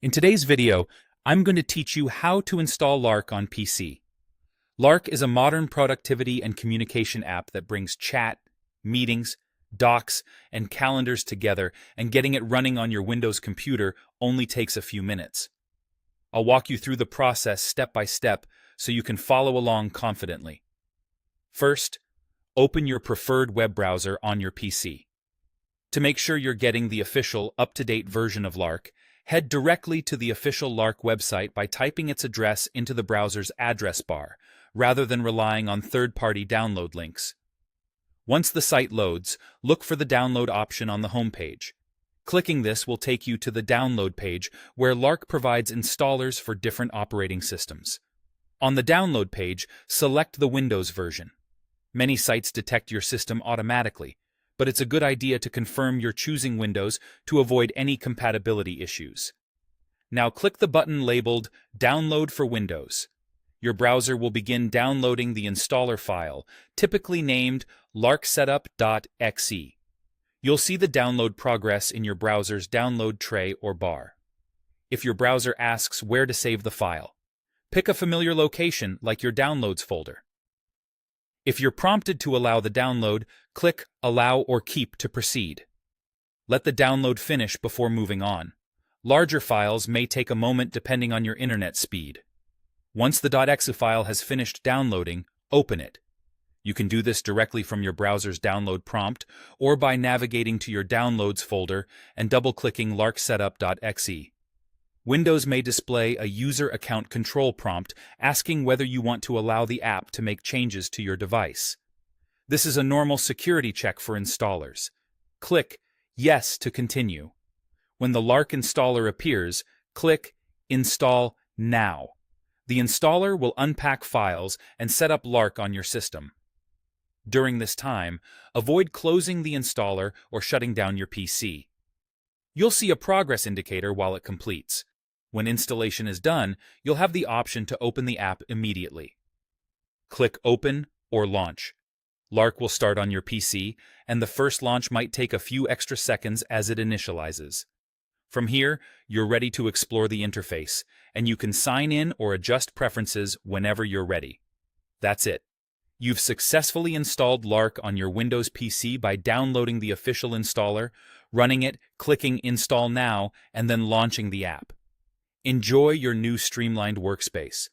In today's video, I'm going to teach you how to install Lark on PC. Lark is a modern productivity and communication app that brings chat, meetings, docs, and calendars together, and getting it running on your Windows computer only takes a few minutes. I'll walk you through the process step by step so you can follow along confidently. First, open your preferred web browser on your PC. To make sure you're getting the official, up-to-date version of Lark, head directly to the official Lark website by typing its address into the browser's address bar, rather than relying on third-party download links. Once the site loads, look for the download option on the homepage. Clicking this will take you to the download page where Lark provides installers for different operating systems. On the download page, select the Windows version. Many sites detect your system automatically, but it's a good idea to confirm you're choosing Windows to avoid any compatibility issues. Now click the button labeled Download for Windows. Your browser will begin downloading the installer file, typically named larksetup.exe. You'll see the download progress in your browser's download tray or bar. If your browser asks where to save the file, pick a familiar location like your Downloads folder. If you're prompted to allow the download, click Allow or Keep to proceed. Let the download finish before moving on. Larger files may take a moment depending on your internet speed. Once the .exe file has finished downloading, open it. You can do this directly from your browser's download prompt or by navigating to your Downloads folder and double-clicking larksetup.exe. Windows may display a user account control prompt asking whether you want to allow the app to make changes to your device. This is a normal security check for installers. Click Yes to continue. When the Lark installer appears, click Install Now. The installer will unpack files and set up Lark on your system. During this time, avoid closing the installer or shutting down your PC. You'll see a progress indicator while it completes. When installation is done, you'll have the option to open the app immediately. Click Open or Launch. Lark will start on your PC, and the first launch might take a few extra seconds as it initializes. From here, you're ready to explore the interface, and you can sign in or adjust preferences whenever you're ready. That's it. You've successfully installed Lark on your Windows PC by downloading the official installer, running it, clicking Install Now, and then launching the app. Enjoy your new streamlined workspace.